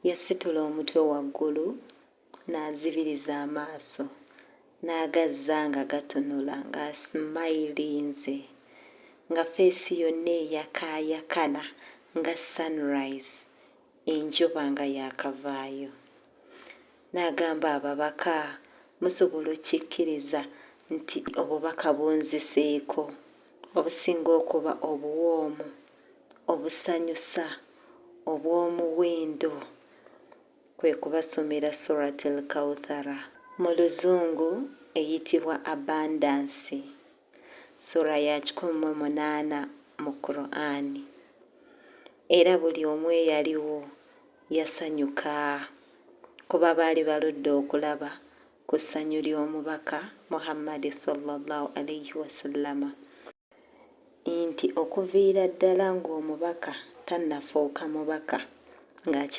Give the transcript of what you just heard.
Yasitula omutwe waggulu n'azibiriza amaaso n'agazza nga gatunula ng'asimayirinze nga feesi yonna eyakaayakana nga sunrise enjuba nga yaakavaayo. N'agamba ababaka, musobola okkikkiriza nti obubaka bunziseeko obusinga okuba obuwoomu, obusanyusa, obw'omuwendo, kwe kubasomera Suratul Kawthara, mu luzungu eyitibwa Abundance, sura ya 18 mu Qur'ani. Era buli omu eyaliwo yasanyuka kuba baali baludde okulaba ku ssanyu ly'omubaka Muhammad sallallahu alayhi wasallama, nti okuviira ddala ng'omubaka tannafuuka mubaka ng'akya